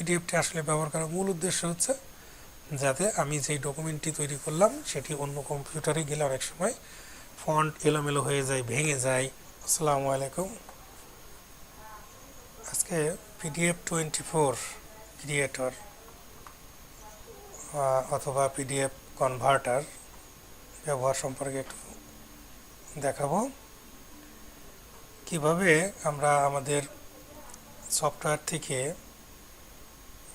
পিডিএফটি আসলে ব্যবহার করার মূল উদ্দেশ্য হচ্ছে যাতে আমি যেই ডকুমেন্টটি তৈরি করলাম সেটি অন্য কম্পিউটারে গেলে অনেক সময় ফন্ট এলোমেলো হয়ে যায়, ভেঙে যায়। আসসালামু আলাইকুম। আজকে PDF24 ক্রিয়েটর অথবা পিডিএফ কনভার্টার ব্যবহার সম্পর্কে একটু দেখাবো। কিভাবে আমরা আমাদের সফটওয়্যার থেকে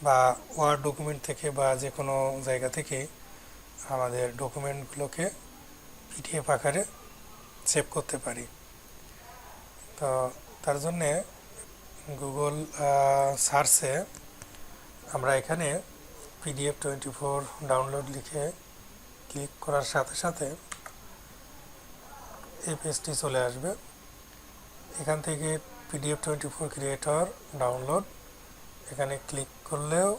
বা ওয়ার্ড ডকুমেন্ট থেকে বা যে কোনো জায়গা থেকে আমাদের ডকুমেন্টগুলোকে পিডিএফ আকারে সেভ করতে পারি। তো তার জন্যে গুগল সার্চে আমরা এখানে PDF24 ডাউনলোড লিখে ক্লিক করার সাথে সাথে এই পেজটি চলে আসবে। এখান থেকে PDF24 ক্রিয়েটর ডাউনলোড এখানে ক্লিক করলেও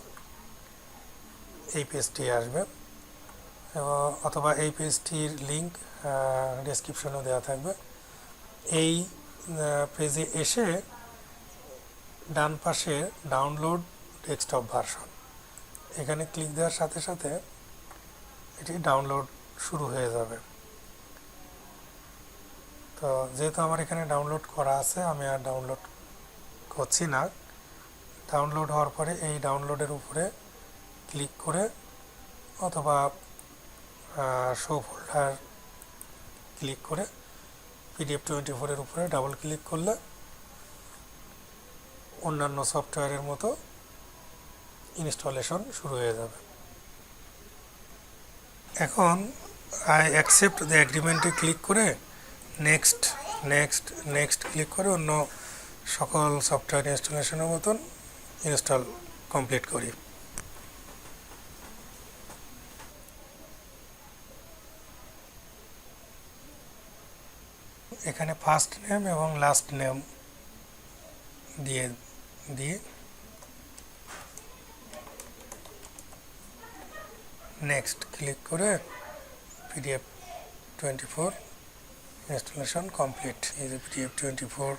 এই পেজটি আসবে, অথবা এই পেজটির লিঙ্ক ডেসক্রিপশনেও দেওয়া থাকবে। এই পেজে এসে ডান পাশে ডাউনলোড ডেস্কটপ ভার্সন এখানে ক্লিক দেওয়ার সাথে সাথে এটি ডাউনলোড শুরু হয়ে যাবে। তো যেহেতু আমার এখানে ডাউনলোড করা আছে, আমি আর ডাউনলোড করছি না। ডাউনলোড হওয়ার পরে এই ডাউনলোডের উপরে ক্লিক করে অথবা শো ফোল্ডার ক্লিক করে PDF24 এর উপরে ডাবল ক্লিক করলে অন্যান্য সফটওয়্যারের মতো ইনস্টলেশন শুরু হয়ে যাবে। এখন আই অ্যাকসেপ্ট দ্য এগ্রিমেন্টে ক্লিক করে নেক্সট নেক্সট নেক্সট ক্লিক করে অন্য সকল সফটওয়্যার ইনস্টলেশনের মতন ইনস্টল কমপ্লিট করি। এখানে ফার্স্ট নেম এবং লাস্ট নেম দিয়ে নেক্সট ক্লিক করে PDF24 ইনস্টলেশন কমপ্লিট। এই যে PDF24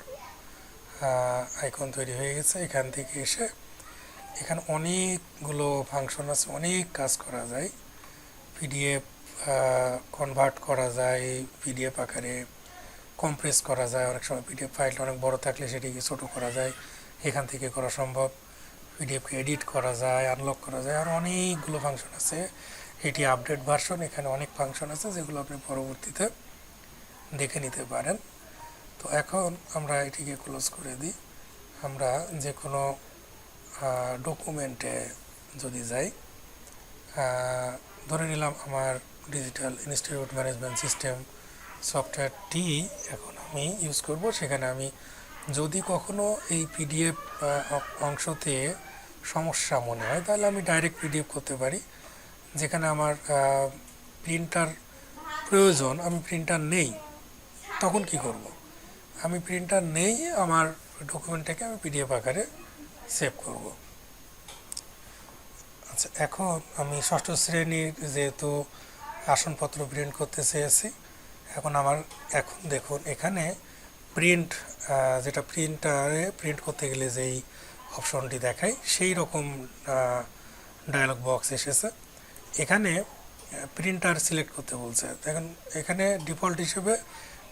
আইকন তৈরি হয়ে গেছে। এখান থেকে এসে এখানে অনেকগুলো ফাংশন আছে, অনেক কাজ করা যায়। পিডিএফ কনভার্ট করা যায়, পিডিএফ আকারে কম্প্রেস করা যায়। অনেক সময় পিডিএফ ফাইলটা অনেক বড় থাকলে সেটিকে ছোটো করা যায়, এখান থেকে করা সম্ভব। পিডিএফকে এডিট করা যায়, আনলক করা যায়, আর অনেকগুলো ফাংশন আছে। এটি আপডেট ভার্সন, এখানে অনেক ফাংশন আছে যেগুলো আপনি পরবর্তীতে দেখে নিতে পারেন। তো এখন আমরা এটিকে ক্লোজ করে দিই। আমরা যে কোনো ডকুমেন্টে যদি যাই, ধরে নিলাম আমার ডিজিটাল ইনস্টিটিউট ম্যানেজমেন্ট সিস্টেম সফটওয়্যারটি এখন আমি ইউজ করব। সেখানে আমি যদি কখনো এই পিডিএফ অংশতে সমস্যা মনে হয় তাহলে আমি ডাইরেক্ট পিডিএফ করতে পারি। যেখানে আমার প্রিন্টার প্রয়োজন, আমি প্রিন্টার নেই, তখন কি করব? আমি প্রিন্টার নেই, আমার ডকুমেন্টটাকে আমি পিডিএফ আকারে সেভ করব। আচ্ছা, এখন আমি ষষ্ঠ শ্রেণীর যেহেতু আসনপত্র প্রিন্ট করতে চেয়েছি, এখন দেখুন এখানে প্রিন্ট, যেটা প্রিন্টারে প্রিন্ট করতে গেলে যেই অপশনটি দেখায় সেই রকম ডায়ালগ বক্স এসেছে। এখানে প্রিন্টার সিলেক্ট করতে বলছে। দেখুন এখানে ডিফল্ট হিসেবে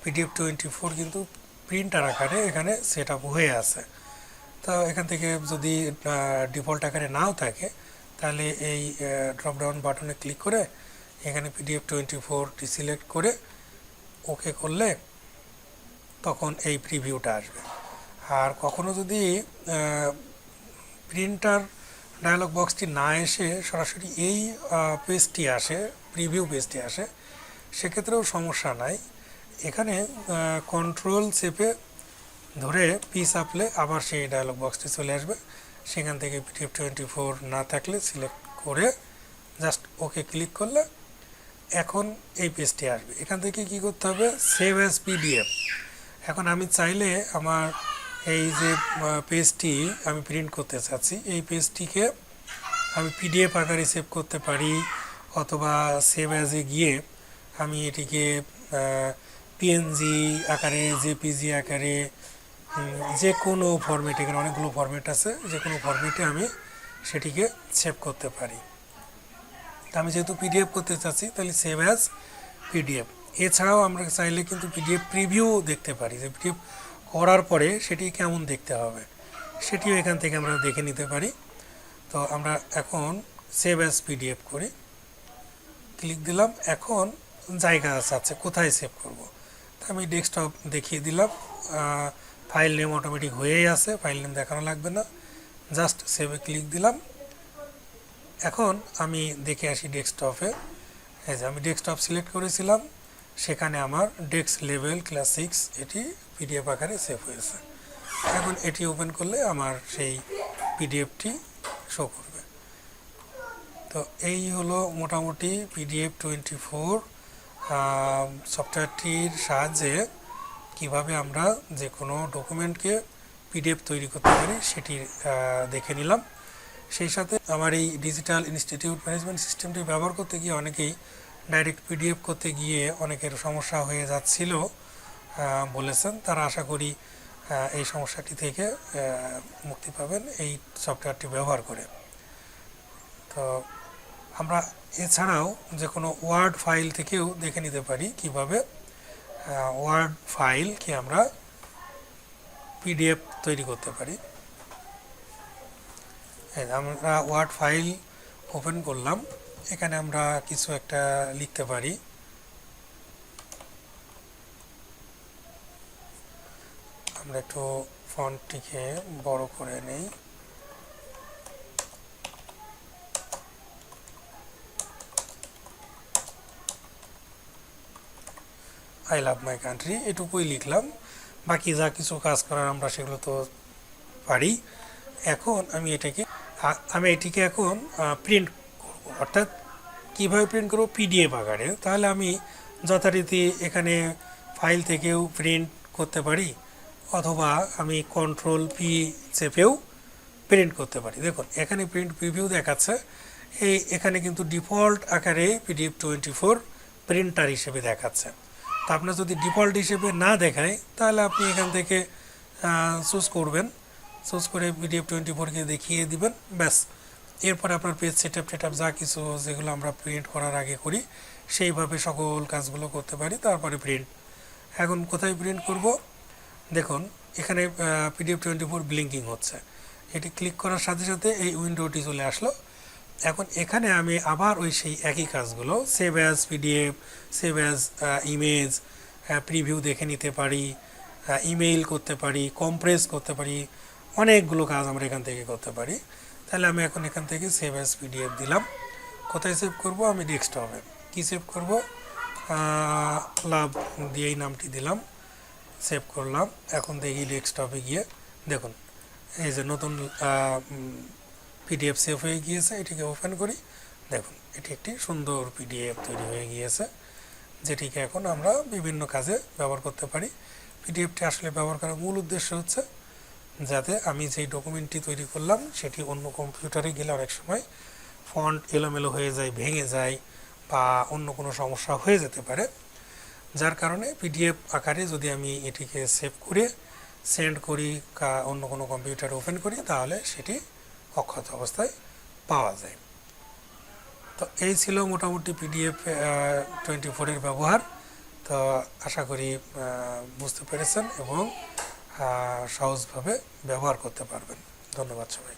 PDF24 কিন্তু প্রিন্টার আকারে এখানে সেট আপ হয়ে আছে। তো এখান থেকে যদি ডিফল্ট আকারে নাও থাকে তাহলে এই ড্রপডাউন বাটনে ক্লিক করে এখানে PDF24টি সিলেক্ট করে ওকে করলে তখন এই প্রিভিউটা আসবে। আর কখনো যদি প্রিন্টার ডায়ালগ বক্সটি না এসে সরাসরি এই পেজটি আসে, প্রিভিউ পেজটি আসে, সেক্ষেত্রেও সমস্যা নাই। এখানে কন্ট্রোল চেপে ধরে পি চাপলে আবার সেই ডায়ালগ বক্সটি চলে আসবে। সেখান থেকে PDF24 না থাকলে সিলেক্ট করে জাস্ট ওকে ক্লিক করলে এখন এই পেজটি আসবে। এখান থেকে কি করতে হবে? Save as PDF. এখন আমি চাইলে আমার এই যে পেজটি আমি প্রিন্ট করতে চাচ্ছি, এই পেজটিকে আমি পিডিএফ আকারে সেভ করতে পারি, অথবা সেভ অ্যাজে গিয়ে আমি এটিকে পিএনজি আকারে, জেপিজি আকারে, যে কোনো ফরম্যাটে, এখানে অনেকগুলো ফরম্যাট আছে, যে কোনো ফরম্যাটে আমি সেটিকে সেভ করতে পারি। তো আমি যেহেতু পিডিএফ করতে চাচ্ছি তাহলে সেভ অ্যাজ পিডিএফ। এছাড়াও আমরা চাইলে কিন্তু পিডিএফ প্রিভিউ দেখতে পারি, যে পিডিএফ করার পরে সেটি কেমন দেখতে হবে সেটিও এখান থেকে আমরা দেখে নিতে পারি। তো আমরা এখন সেভ অ্যাজ পিডিএফ করি, ক্লিক দিলাম। এখন জায়গা আছে কোথায় সেভ করব, তো আমি ডেস্কটপ দেখিয়ে দিলাম। ফাইল নেম অটোমেটিক হয়েই আছে, ফাইল নেম দেখানো লাগবে না, জাস্ট সেভে ক্লিক দিলাম। এখন আমি দেখে আসি ডেস্কটপে। এই যে আমি ডেস্কটপ সিলেক্ট করেছিলাম, সেখানে আমার ডেস্ক লেভেল ক্লাস 6 এটি পিডিএফ আকারে সেভ হয়েছে। এখন এটি ওপেন করলে আমার সেই পিডিএফটি শো করবে। তো এই হলো মোটামুটি পিডিএফ 24 সফটওয়্যারটির সাহায্যে কিভাবে আমরা যে কোনো ডকুমেন্টকে পিডিএফ তৈরি করতে পারি সেটি দেখে নিলাম। সেই সাথে আমার এই ডিজিটাল ইনস্টিটিউট ম্যানেজমেন্ট সিস্টেমটি ব্যবহার করতে গিয়ে অনেকেই ডাইরেক্ট পিডিএফ করতে গিয়ে অনেকের সমস্যা হয়ে যাচ্ছিল বলেছেন। তারা আশা করি এই সমস্যাটি থেকে মুক্তি পাবেন এই সফটওয়্যারটি ব্যবহার করে। তো আমরা এছাড়াও যে কোনো ওয়ার্ড ফাইল থেকেও দেখে নিতে পারি কিভাবে ওয়ার্ড ফাইলকে আমরা পিডিএফ তৈরি করতে পারি। আমরা ওয়ার্ড ফাইল ওপেন করলাম, এখানে আমরা কিছু একটা লিখতে পারি। আমরা একটু ফন্টটিকে বড় করে নেই। আই লাভ মাই কান্ট্রি এটুকুই লিখলাম, বাকি যা কিছু কাজ করার আমরা সেগুলো তো পারি। এখন আমি এটিকে এখন প্রিন্ট করব, অর্থাৎ কীভাবে প্রিন্ট করব, পিডিএফ আকারে। তাহলে আমি যথারীতি এখানে ফাইল থেকেও প্রিন্ট করতে পারি, অথবা আমি কন্ট্রোল পি চেপেও প্রিন্ট করতে পারি। দেখুন এখানে প্রিন্ট প্রিভিউ দেখাচ্ছে, এখানে কিন্তু ডিফল্ট আকারে পিডিএফ 24 প্রিন্টার হিসেবে দেখাচ্ছে। তো আপনার যদি ডিফল্ট হিসেবে না দেখায় তাহলে আপনি এখান থেকে চুজ করবেন, চুজ করে পিডিএফ 24কে দেখিয়ে দিবেন, ব্যাস। এরপরে আপনার পেজ সেটআপ যা কিছু যেগুলো আমরা প্রিন্ট করার আগে করি সেইভাবে সকল কাজগুলো করতে পারি। তারপরে প্রিন্ট, এখন কোথায় প্রিন্ট করব, দেখুন এখানে পিডিএফ 24 ব্লিঙ্কিং হচ্ছে। এটি ক্লিক করার সাথে সাথে এই উইন্ডোটি চলে আসলো। এখন এখানে আমি আবার ওই সেই একই কাজগুলো save as PDF, save as image, preview দেখে নিতে পারি, ইমেইল করতে পারি, কম্প্রেস করতে পারি, অনেকগুলো কাজ আমরা এখান থেকে করতে পারি। তাহলে আমি এখন এখান থেকে সেভ অ্যাজ পিডিএফ দিলাম। কোথায় সেভ করব, আমি ডেস্কটপে কি সেভ করব, লাভ দিয়ে এই নামটি দিলাম, সেভ করলাম। এখন দেখি ডেস্কটপে গিয়ে দেখুন এই যে নতুন পিডিএফ সেভ হয়ে গিয়েছে। এটিকে ওপেন করি, দেখুন এটি একটি সুন্দর পিডিএফ তৈরি হয়ে গিয়েছে, যেটিকে এখন আমরা বিভিন্ন কাজে ব্যবহার করতে পারি। পিডিএফটি আসলে ব্যবহার করার মূল উদ্দেশ্য হচ্ছে যাতে আমি যেই ডকুমেন্টটি তৈরি করলাম সেটি অন্য কম্পিউটারে গেলে অনেক সময় ফন্ট এলোমেলো হয়ে যায়, ভেঙে যায়, বা অন্য কোনো সমস্যা হয়ে যেতে পারে। যার কারণে পিডিএফ আকারে যদি আমি এটিকে সেভ করে সেন্ড করি অন্য কোনো কম্পিউটারে ওপেন করি তাহলে সেটি অক্ষত অবস্থায় পাওয়া যায়। তো এই ছিল মোটামুটি পিডিএফ 24-এর ব্যবহার। তো আশা করি বুঝতে পেরেছেন এবং সহজভাবে ব্যবহার করতে পারবেন। ধন্যবাদ সবাই।